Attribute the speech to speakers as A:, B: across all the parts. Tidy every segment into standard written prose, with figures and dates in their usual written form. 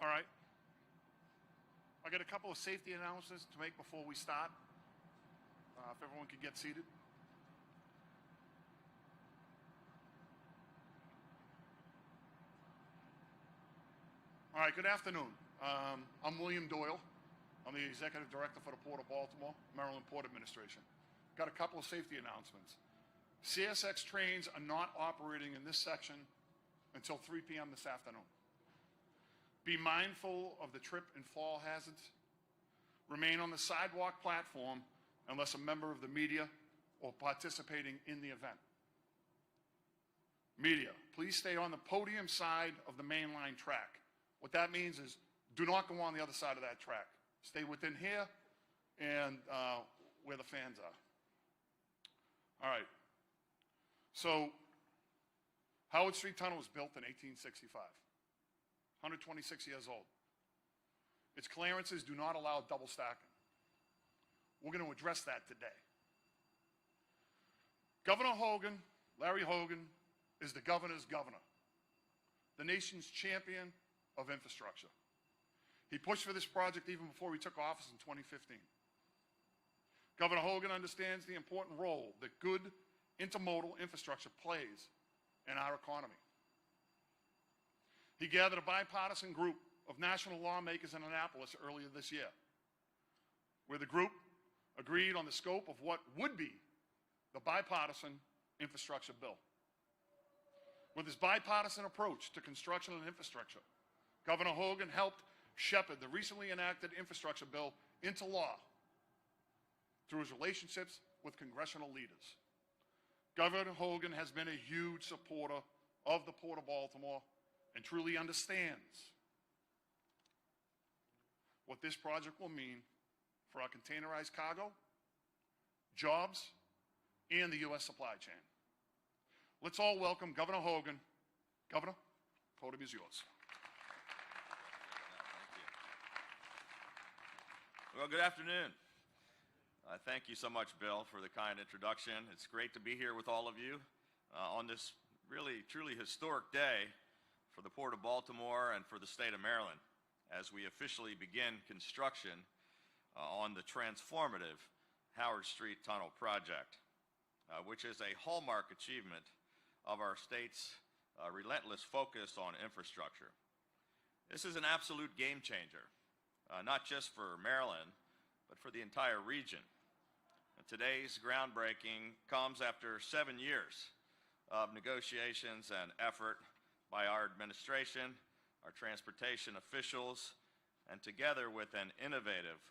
A: All right. I got a couple of safety announcements to make before we start. If everyone could get seated. All right, good afternoon. I'm William Doyle. I'm the Executive Director for the Port of Baltimore, Maryland Port Administration. Got a couple of safety announcements. CSX trains are not operating in this section until 3 p.m. this afternoon. Be mindful of the trip and fall hazards. Remain on the sidewalk platform unless a member of the media or participating in the event. Media, please stay on the podium side of the main line track. What that means is do not go on the other side of that track. Stay within here and where the fans are. All right. So Howard Street Tunnel was built in 1865. 126 years old. Its clearances do not allow double stacking. We're going to address that today. Governor Hogan, Larry Hogan, is the governor's governor, the nation's champion of infrastructure. He pushed for this project even before he took office in 2015. Governor Hogan understands the important role that good intermodal infrastructure plays in our economy. He gathered a bipartisan group of national lawmakers in Annapolis earlier this year, where the group agreed on the scope of what would be the bipartisan infrastructure bill. With his bipartisan approach to construction and infrastructure, Governor Hogan helped shepherd the recently enacted infrastructure bill into law through his relationships with congressional leaders. Governor Hogan has been a huge supporter of the Port of Baltimore and truly understands what this project will mean for our containerized cargo, jobs, and the U.S. supply chain. Let's all welcome Governor Hogan. Governor, podium is yours.
B: Well, good afternoon. Thank you so much, Bill, for the kind introduction. It's great to be here with all of you on this really, truly historic day for the Port of Baltimore and for the state of Maryland as we officially begin construction on the transformative Howard Street Tunnel project, which is a hallmark achievement of our state's relentless focus on infrastructure. This is an absolute game changer, not just for Maryland, but for the entire region. And today's groundbreaking comes after 7 years of negotiations and effort by our administration, our transportation officials, and together with an innovative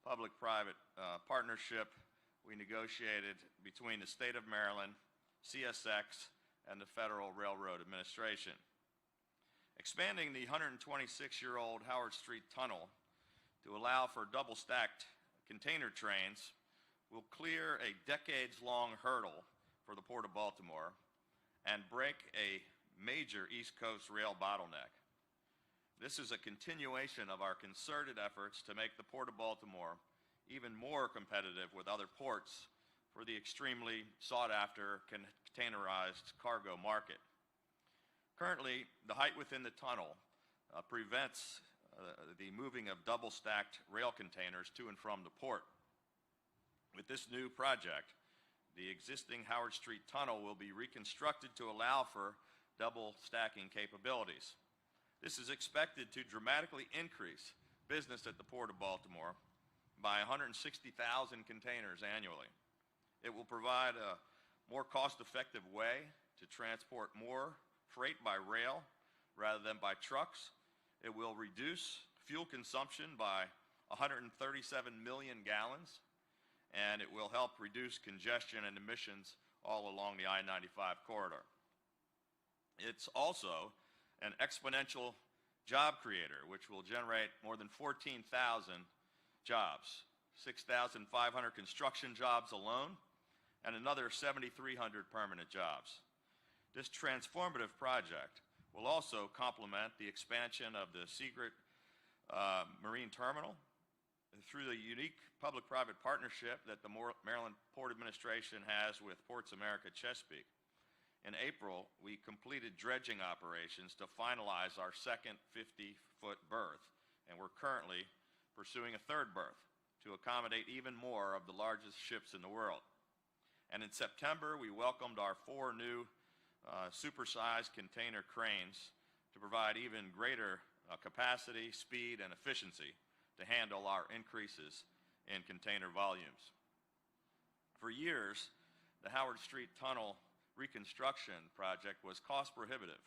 B: public-private partnership we negotiated between the state of Maryland, CSX, and the Federal Railroad Administration. Expanding the 126-year-old Howard Street Tunnel to allow for double-stacked container trains will clear a decades-long hurdle for the Port of Baltimore and break a major East Coast rail bottleneck. This is a continuation of our concerted efforts to make the Port of Baltimore even more competitive with other ports for the extremely sought-after containerized cargo market. Currently, the height within the tunnel prevents the moving of double-stacked rail containers to and from the port. With this new project, the existing Howard Street Tunnel will be reconstructed to allow for double stacking capabilities. This is expected to dramatically increase business at the Port of Baltimore by 160,000 containers annually. It will provide a more cost-effective way to transport more freight by rail rather than by trucks. It will reduce fuel consumption by 137 million gallons, and it will help reduce congestion and emissions all along the I-95 corridor. It's also an exponential job creator, which will generate more than 14,000 jobs, 6,500 construction jobs alone, and another 7,300 permanent jobs. This transformative project will also complement the expansion of the Secret Marine Terminal through the unique public-private partnership that the Maryland Port Administration has with Ports America Chesapeake. In April, we completed dredging operations to finalize our second 50-foot berth, and we're currently pursuing a third berth to accommodate even more of the largest ships in the world. And in September, we welcomed our 4 new supersized container cranes to provide even greater capacity, speed, and efficiency to handle our increases in container volumes. For years, the Howard Street Tunnel reconstruction project was cost prohibitive.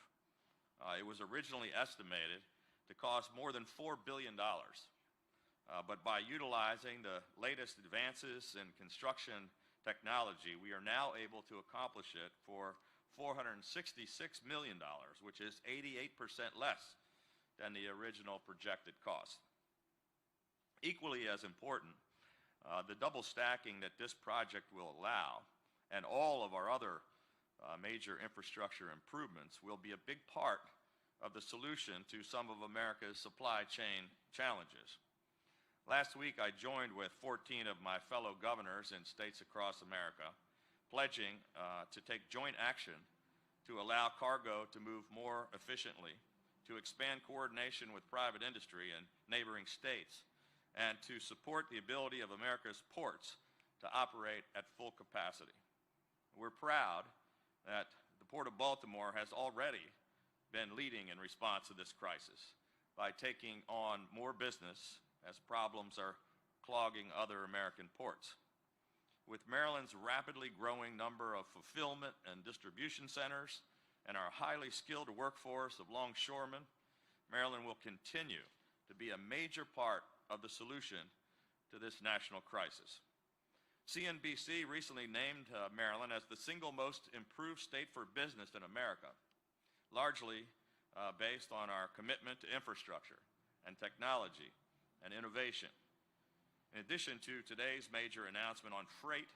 B: It was originally estimated to cost more than $4 billion. But by utilizing the latest advances in construction technology, we are now able to accomplish it for $466 million, which is 88% less than the original projected cost. Equally as important, the double stacking that this project will allow, and all of our other major infrastructure improvements, will be a big part of the solution to some of America's supply chain challenges. Last week, I joined with 14 of my fellow governors in states across America, pledging to take joint action to allow cargo to move more efficiently, to expand coordination with private industry and neighboring states, and to support the ability of America's ports to operate at full capacity. We're proud that the Port of Baltimore has already been leading in response to this crisis by taking on more business as problems are clogging other American ports. With Maryland's rapidly growing number of fulfillment and distribution centers and our highly skilled workforce of longshoremen, Maryland will continue to be a major part of the solution to this national crisis. CNBC recently named Maryland as the single most improved state for business in America, largely based on our commitment to infrastructure and technology and innovation. In addition to today's major announcement on freight,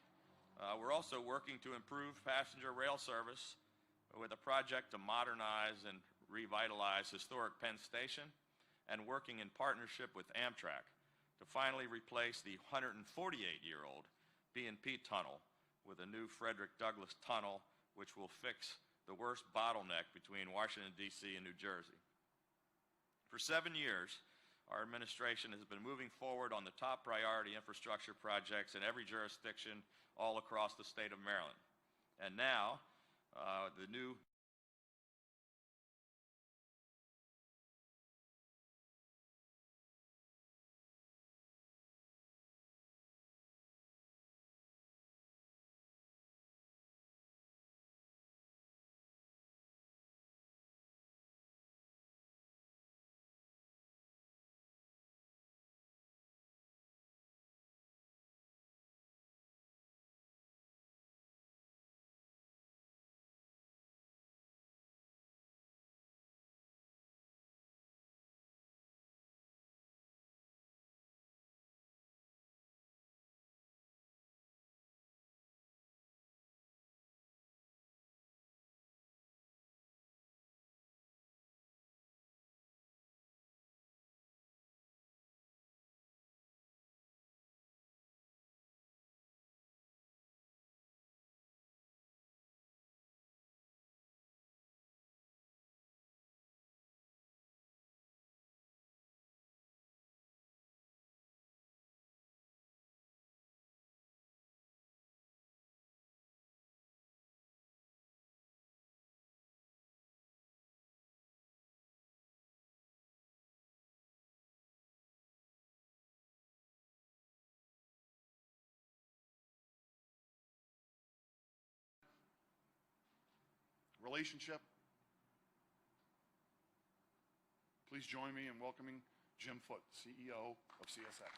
B: we're also working to improve passenger rail service with a project to modernize and revitalize historic Penn Station, and working in partnership with Amtrak to finally replace the 148-year-old B&P tunnel with a new Frederick Douglass tunnel, which will fix the worst bottleneck between Washington, D.C. and New Jersey. For 7 years, our administration has been moving forward on the top priority infrastructure projects in every jurisdiction all across the state of Maryland. And now, the new
A: relationship. Please join me in welcoming Jim Foote, CEO of CSX.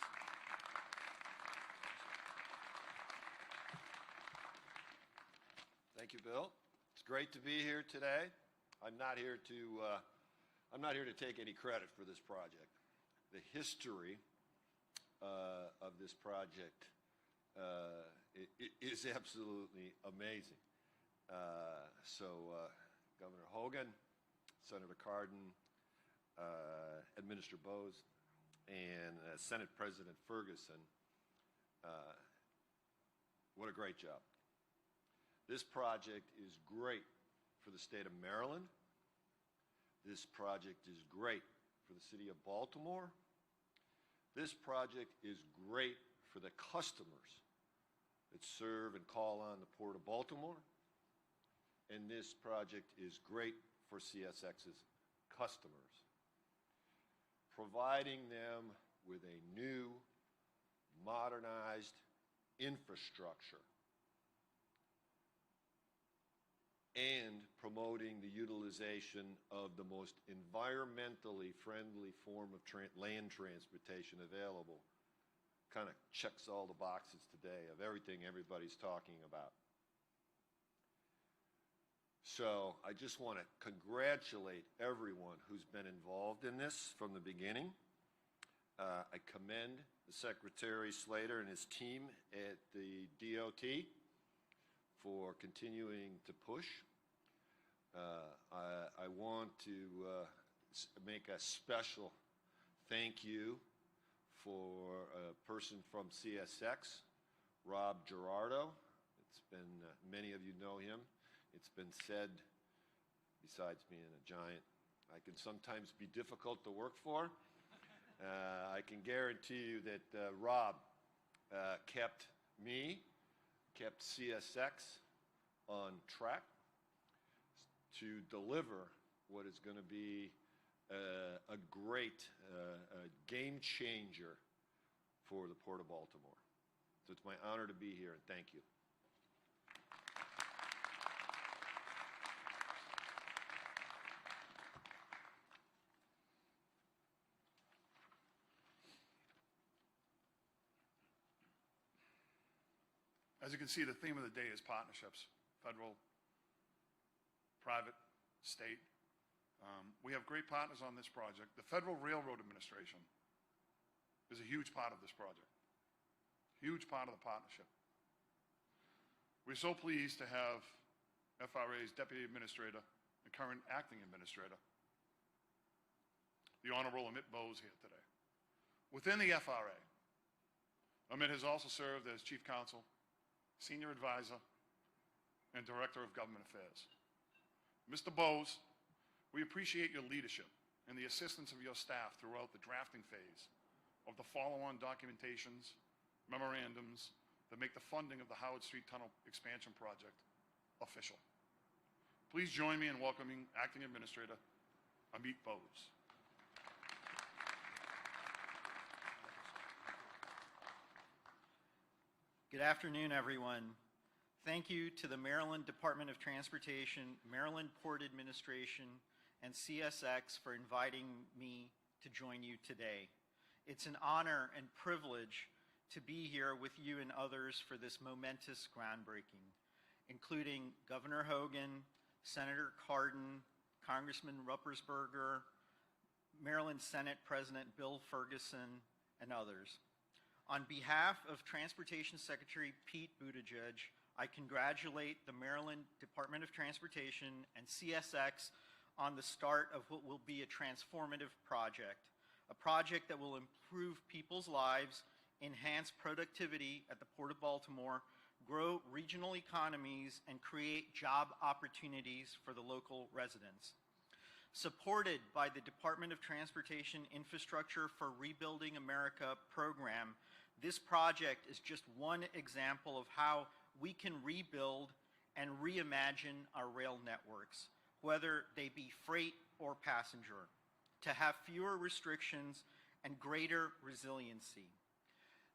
C: Thank you, Bill. It's great to be here today. I'm not here to take any credit for this project. The history of this project is absolutely amazing. Governor Hogan, Senator Cardin, Administrator Bose, and Senate President Ferguson, what a great job. This project is great for the state of Maryland. This project is great for the city of Baltimore. This project is great for the customers that serve and call on the Port of Baltimore. And this project is great for CSX's customers, providing them with a new, modernized infrastructure and promoting the utilization of the most environmentally friendly form of land transportation available. Kind of checks all the boxes today of everything everybody's talking about. So I just want to congratulate everyone who's been involved in this from the beginning. I commend the Secretary Slater and his team at the DOT for continuing to push. I want to make a special thank you for a person from CSX, Rob Gerardo. It's been, many of you know him. It's been said, besides being a giant, I can sometimes be difficult to work for. I can guarantee you that Rob kept CSX on track to deliver what is going to be a great game changer for the Port of Baltimore. So it's my honor to be here, and thank you.
A: As you can see, the theme of the day is partnerships, federal, private, state. We have great partners on this project. The Federal Railroad Administration is a huge part of this project, huge part of the partnership. We're so pleased to have FRA's Deputy Administrator and current Acting Administrator, the Honorable Amit Bose, here today. Within the FRA, Amit has also served as Chief Counsel, Senior Advisor, and Director of Government Affairs. Mr. Bose, we appreciate your leadership and the assistance of your staff throughout the drafting phase of the follow-on documentations, memorandums that make the funding of the Howard Street Tunnel Expansion Project official. Please join me in welcoming Acting Administrator Amit Bose.
D: Good afternoon, everyone. Thank you to the Maryland Department of Transportation, Maryland Port Administration, and CSX for inviting me to join you today. It's an honor and privilege to be here with you and others for this momentous groundbreaking, including Governor Hogan, Senator Cardin, Congressman Ruppersberger, Maryland Senate President Bill Ferguson, and others. On behalf of Transportation Secretary Pete Buttigieg, I congratulate the Maryland Department of Transportation and CSX on the start of what will be a transformative project, a project that will improve people's lives, enhance productivity at the Port of Baltimore, grow regional economies, and create job opportunities for the local residents. Supported by the Department of Transportation Infrastructure for Rebuilding America program, this project is just one example of how we can rebuild and reimagine our rail networks, whether they be freight or passenger, to have fewer restrictions and greater resiliency.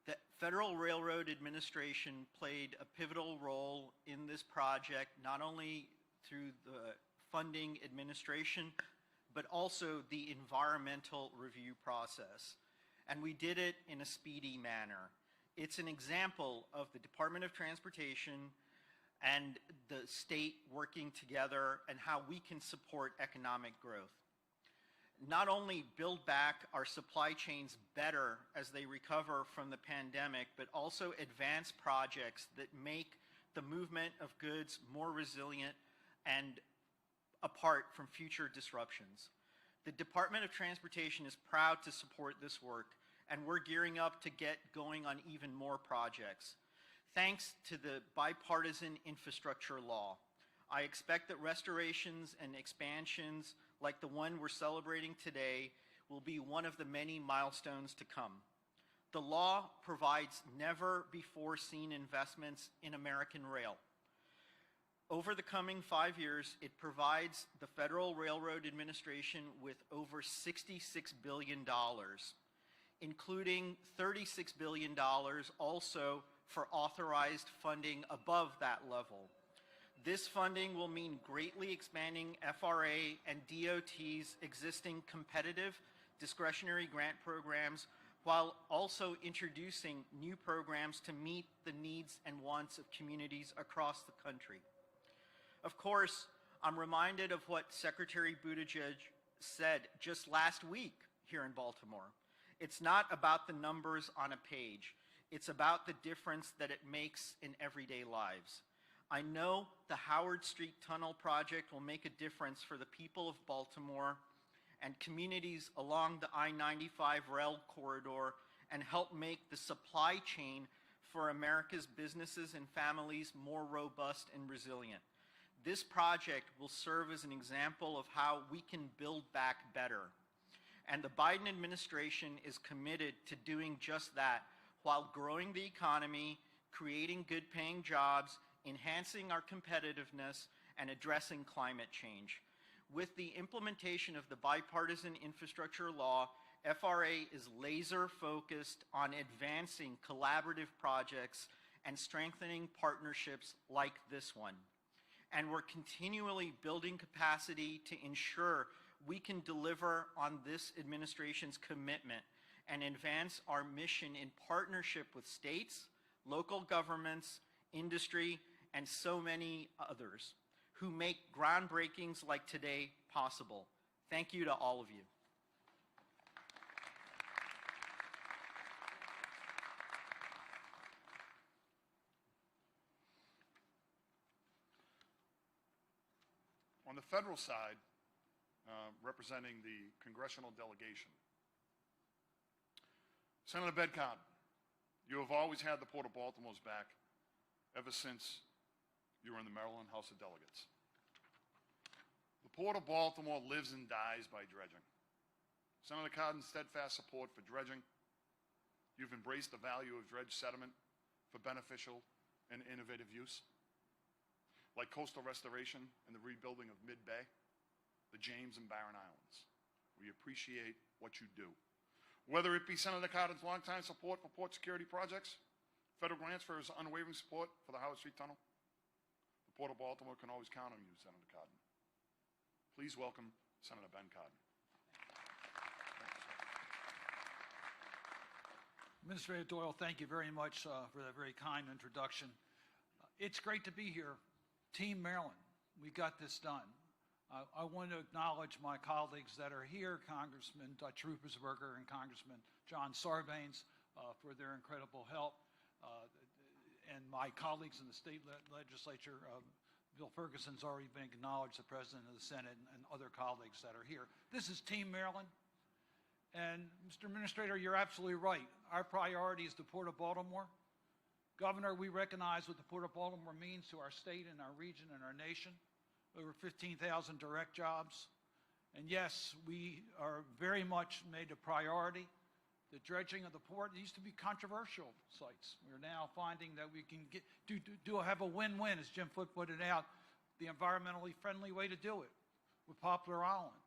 D: The Federal Railroad Administration played a pivotal role in this project, not only through the funding administration, but also the environmental review process. And we did it in a speedy manner. It's an example of the Department of Transportation and the state working together and how we can support economic growth. Not only build back our supply chains better as they recover from the pandemic, but also advance projects that make the movement of goods more resilient and apart from future disruptions. The Department of Transportation is proud to support this work, and we're gearing up to get going on even more projects. Thanks to the bipartisan infrastructure law, I expect that restorations and expansions like the one we're celebrating today will be one of the many milestones to come. The law provides never-before-seen investments in American rail. Over the coming 5 years, it provides the Federal Railroad Administration with over $66 billion, including $36 billion also for authorized funding above that level. This funding will mean greatly expanding FRA and DOT's existing competitive discretionary grant programs while also introducing new programs to meet the needs and wants of communities across the country. Of course, I'm reminded of what Secretary Buttigieg said just last week here in Baltimore. It's not about the numbers on a page. It's about the difference that it makes in everyday lives. I know the Howard Street Tunnel project will make a difference for the people of Baltimore and communities along the I-95 rail corridor and help make the supply chain for America's businesses and families more robust and resilient. This project will serve as an example of how we can build back better. And the Biden administration is committed to doing just that while growing the economy, creating good-paying jobs, enhancing our competitiveness, and addressing climate change. With the implementation of the bipartisan infrastructure law, FRA is laser-focused on advancing collaborative projects and strengthening partnerships like this one. And we're continually building capacity to ensure we can deliver on this administration's commitment and advance our mission in partnership with states, local governments, industry, and so many others who make groundbreakings like today possible. Thank you to all of you.
A: On the federal side, representing the congressional delegation, Senator Ben Cardin, you have always had the Port of Baltimore's back ever since you were in the Maryland House of Delegates. The Port of Baltimore lives and dies by dredging. Senator Cardin's steadfast support for dredging, you've embraced the value of dredge sediment for beneficial and innovative use, like coastal restoration and the rebuilding of Mid-Bay, the James and Barren Islands. We appreciate what you do. Whether it be Senator Cardin's longtime support for port security projects, federal grants for his unwavering support for the Howard Street Tunnel, the Port of Baltimore can always count on you, Senator Cardin. Please welcome Senator Ben Cardin.
E: Administrator Doyle, thank you very much for that very kind introduction. It's great to be here. Team Maryland, we got this done. I want to acknowledge my colleagues that are here, Congressman Dutch Ruppersberger and Congressman John Sarbanes for their incredible help, and my colleagues in the state legislature. Bill Ferguson's already been acknowledged, the President of the Senate, and other colleagues that are here. This is Team Maryland, and Mr. Administrator, you're absolutely right. Our priority is the Port of Baltimore. Governor, we recognize what the Port of Baltimore means to our state and our region and our nation. Over 15,000 direct jobs. And yes, we are very much made a priority. The dredging of the port used to be controversial sites. We're now finding that we can have a win-win, as Jim Foote put it out, the environmentally friendly way to do it with Poplar Island.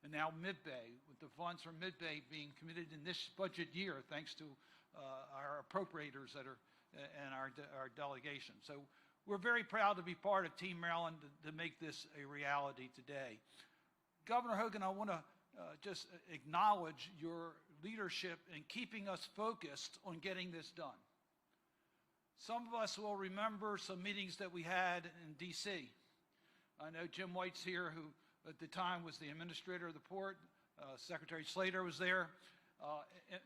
E: And now Mid-Bay, with the funds from Mid-Bay being committed in this budget year, thanks to our appropriators that are and our delegation. So we're very proud to be part of Team Maryland to make this a reality today. Governor Hogan, I want to just acknowledge your leadership in keeping us focused on getting this done. Some of us will remember some meetings that we had in D.C. I know Jim White's here, who at the time was the administrator of the port. Secretary Slater was there.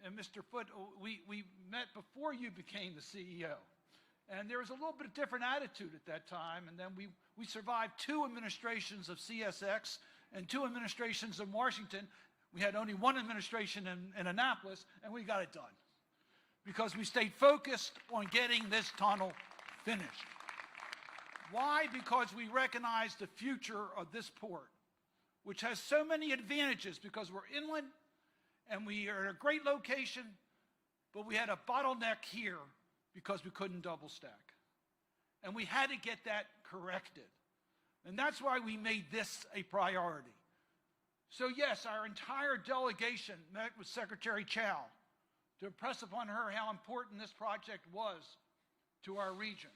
E: And Mr. Foote, we met before you became the CEO. And there was a little bit of different attitude at that time. And then we survived 2 administrations of CSX and 2 administrations in Washington. We had only 1 administration in Annapolis, and we got it done. Because we stayed focused on getting this tunnel finished. Why? Because we recognize the future of this port, which has so many advantages because we're inland and we are in a great location, but we had a bottleneck here because we couldn't double stack. And we had to get that corrected. And that's why we made this a priority. So yes, our entire delegation met with Secretary Chow to impress upon her how important this project was to our region.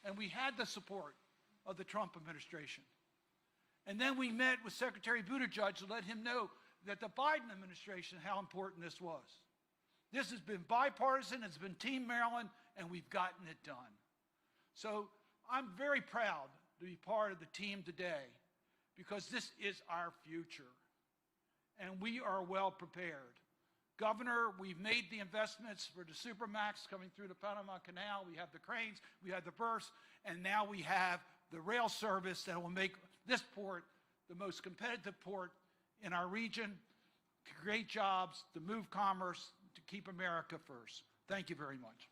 E: And we had the support of the Trump administration. And then we met with Secretary Buttigieg to let him know that the Biden administration, how important this was. This has been bipartisan, it's been Team Maryland, and we've gotten it done. So I'm very proud to be part of the team today because this is our future. And we are well prepared. Governor, we've made the investments for the Supermax coming through the Panama Canal. We have the cranes, we have the berths, and now we have the rail service that will make this port the most competitive port in our region, create jobs, to move commerce, to keep America first. Thank you very much.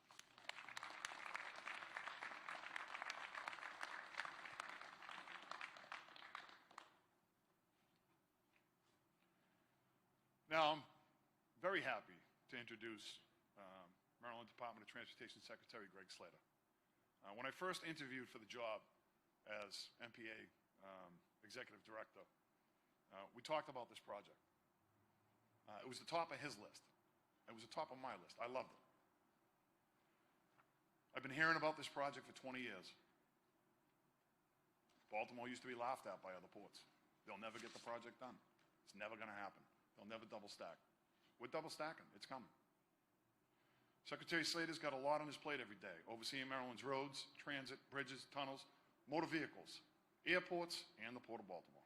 A: Now, I'm very happy to introduce Maryland Department of Transportation Secretary Greg Slater. When I first interviewed for the job as MPA Executive Director, we talked about this project. It was the top of his list. It was the top of my list. I loved it. I've been hearing about this project for 20 years. Baltimore used to be laughed at by other ports. They'll never get the project done. It's never going to happen. They'll never double stack. We're double stacking. It's coming. Secretary Slater's got a lot on his plate every day, overseeing Maryland's roads, transit, bridges, tunnels, motor vehicles, airports, and the Port of Baltimore.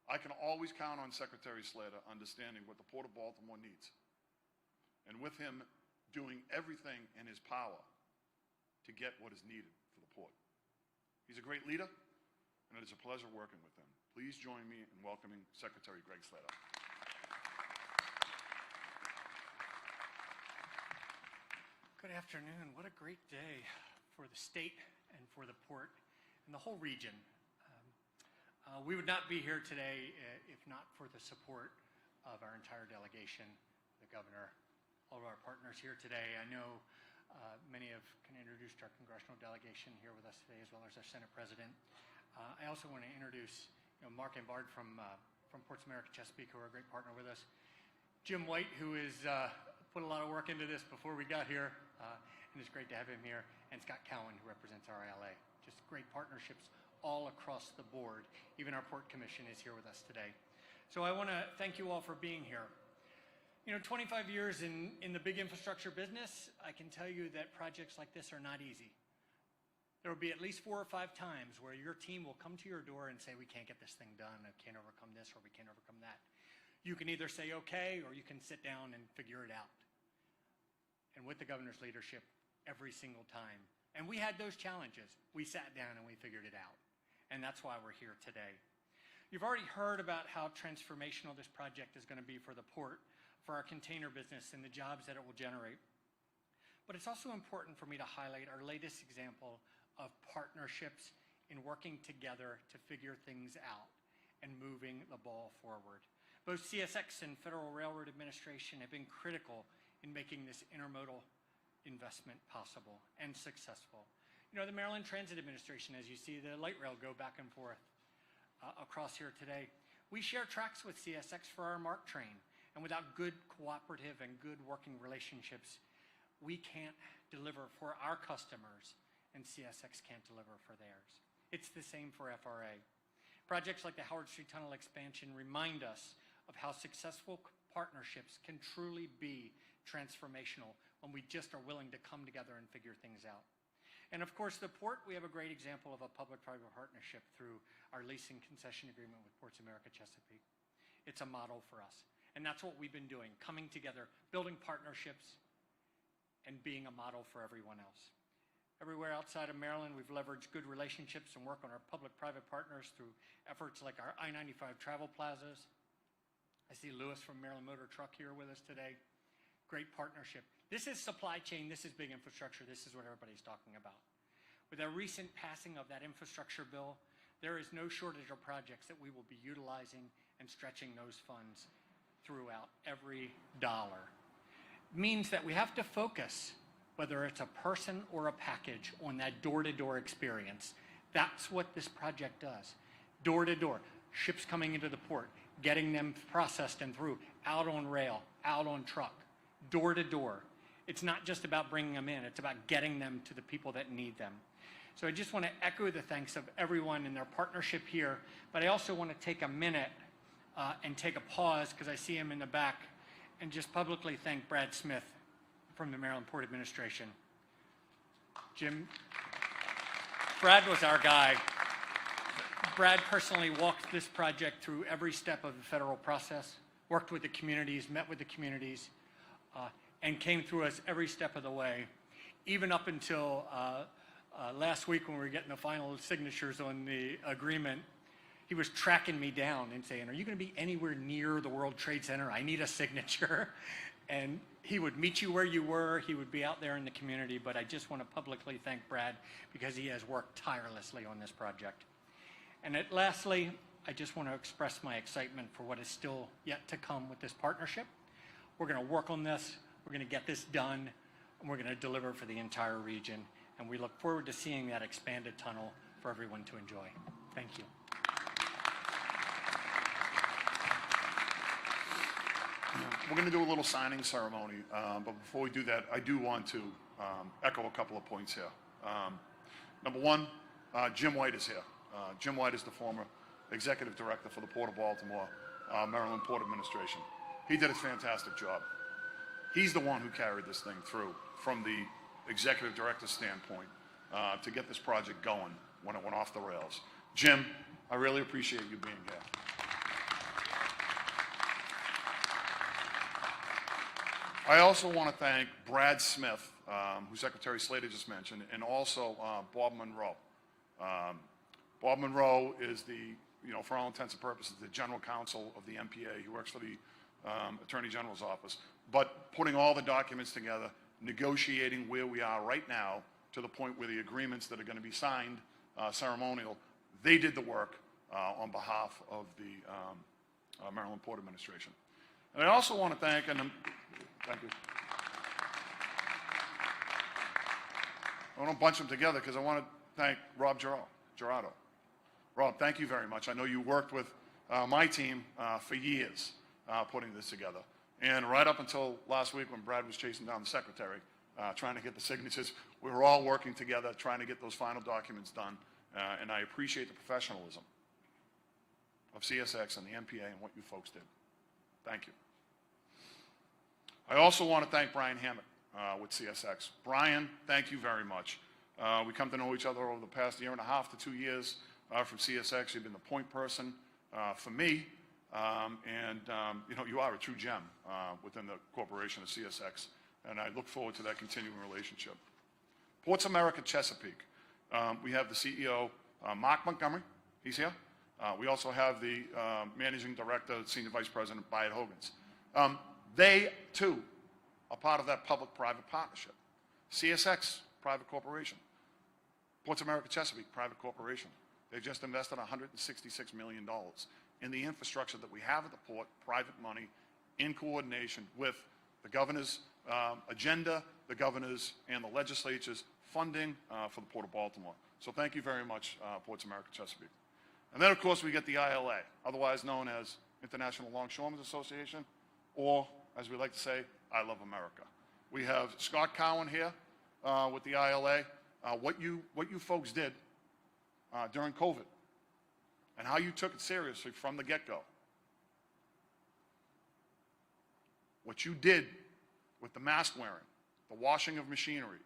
A: I can always count on Secretary Slater understanding what the Port of Baltimore needs, and with him doing everything in his power to get what is needed for the port. He's a great leader, and it is a pleasure working with him. Please join me in welcoming Secretary Greg Slater.
F: Good afternoon. What a great day for the state and for the port and the whole region. We would not be here today if not for the support of our entire delegation, the governor, all of our partners here today. I know many have introduced our congressional delegation here with us today, as well as our Senate President. I also want to introduce Mark and Bard from Ports America Chesapeake, who are a great partner with us. Jim White, who has put a lot of work into this before we got here, and it's great to have him here, and Scott Cowan, who represents RILA. Just great partnerships all across the board. Even our Port Commission is here with us today. So I want to thank you all for being here. 25 years in the big infrastructure business, I can tell you that projects like this are not easy. There will be at least 4 or 5 times where your team will come to your door and say, we can't get this thing done, I can't overcome this, or we can't overcome that. You can either say okay, or you can sit down and figure it out. And with the governor's leadership, every single time. And we had those challenges. We sat down and we figured it out. And that's why we're here today. You've already heard about how transformational this project is going to be for the port, for our container business, and the jobs that it will generate. But it's also important for me to highlight our latest example of partnerships in working together to figure things out and moving the ball forward. Both CSX and Federal Railroad Administration have been critical in making this intermodal investment possible and successful. The Maryland Transit Administration, as you see the light rail go back and forth across here today, we share tracks with CSX for our MARC train. And without good cooperative and good working relationships, we can't deliver for our customers, and CSX can't deliver for theirs. It's the same for FRA. Projects like the Howard Street Tunnel expansion remind us of how successful partnerships can truly be transformational when we just are willing to come together and figure things out. And of course, the port, we have a great example of a public-private partnership through our leasing concession agreement with Ports America Chesapeake. It's a model for us. And that's what we've been doing, coming together, building partnerships, and being a model for everyone else. Everywhere outside of Maryland, we've leveraged good relationships and work on our public-private partners through efforts like our I-95 travel plazas. I see Lewis from Maryland Motor Truck here with us today. Great partnership. This is supply chain. This is big infrastructure. This is what everybody's talking about. With our recent passing of that infrastructure bill, there is no shortage of projects that we will be utilizing and stretching those funds throughout every dollar. It means that we have to focus, whether it's a person or a package, on that door-to-door experience. That's what this project does. Door-to-door, ships coming into the port, getting them processed and through, out on rail, out on truck, door-to-door. It's not just about bringing them in, it's about getting them to the people that need them. So I just want to echo the thanks of everyone in their partnership here, but I also want to take a minute and take a pause, because I see him in the back, and just publicly thank Brad Smith from the Maryland Port Administration. Jim, Brad was our guy. Brad personally walked this project through every step of the federal process, worked with the communities, met with the communities, and came through us every step of the way, even up until last week when we were getting the final signatures on the agreement. He was tracking me down and saying, "Are you going to be anywhere near the World Trade Center? I need a signature." And he would meet you where you were. He would be out there in the community. But I just want to publicly thank Brad, because he has worked tirelessly on this project. And lastly, I just want to express my excitement for what is still yet to come with this partnership. We're going to work on this. We're going to get this done, and we're going to deliver for the entire region. And we look forward to seeing that expanded tunnel for everyone to enjoy. Thank you.
A: We're going to do a little signing ceremony, but before we do that, I do want to echo a couple of points here. Number one, Jim White is here. Jim White is the former executive director for the Port of Baltimore, Maryland Port Administration. He did a fantastic job. He's the one who carried this thing through from the executive director standpoint to get this project going when it went off the rails. Jim, I really appreciate you being here. I also want to thank Brad Smith, who Secretary Slater just mentioned, and also Bob Monroe. Bob Monroe is the, for all intents and purposes, the general counsel of the MPA. He works for the Attorney General's office. But putting all the documents together, negotiating where we are right now to the point where the agreements that are going to be signed, ceremonial, they did the work on behalf of the Maryland Port Administration. And I also want to thank, thank you. I want to bunch them together because I want to thank Rob Gerardo. Rob, thank you very much. I know you worked with my team for years putting this together. And right up until last week when Brad was chasing down the secretary, trying to get the signatures, we were all working together trying to get those final documents done. And I appreciate the professionalism of CSX and the MPA and what you folks did. Thank you. I also want to thank Brian Hammett with CSX. Brian, thank you very much. We come to know each other over the past 1.5 to 2 years from CSX. You've been the point person for me, and you are a true gem within the corporation of CSX, and I look forward to that continuing relationship. Ports America Chesapeake. We have the CEO, Mark Montgomery. He's here. We also have the Managing Director, Senior Vice President, Byatt Hogan. They, too, are part of that public-private partnership. CSX, private corporation. Ports America Chesapeake, private corporation. They've just invested $166 million in the infrastructure that we have at the port, private money, in coordination with the governor's agenda, the governor's and the legislature's funding for the Port of Baltimore. So thank you very much, Ports America Chesapeake. And then, of course, we get the ILA, otherwise known as International Longshoremen's Association, or, as we like to say, I Love America. We have Scott Cowan here with the ILA. What you folks did during COVID and how you took it seriously from the get-go. What you did with the mask wearing, the washing of machinery,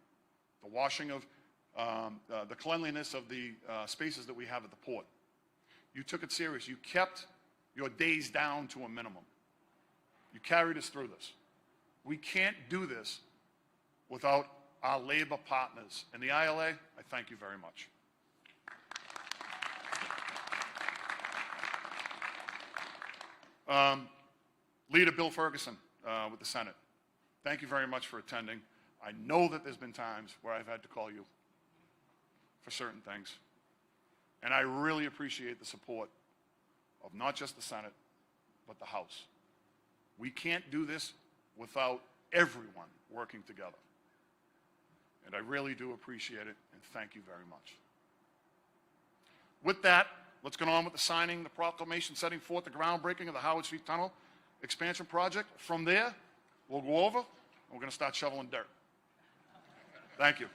A: the washing of the cleanliness of the spaces that we have at the port. You took it serious. You kept your days down to a minimum. You carried us through this. We can't do this without our labor partners. And the ILA, I thank you very much. Leader Bill Ferguson with the Senate, thank you very much for attending. I know that there's been times where I've had to call you. for certain things. And I really appreciate the support of not just the Senate, but the House. We can't do this without everyone working together. And I really do appreciate it, and thank you very much. With that, let's get on with the signing, the proclamation setting forth the groundbreaking of the Howard Street Tunnel expansion project. From there, we'll go over, and we're going to start shoveling dirt. Thank you.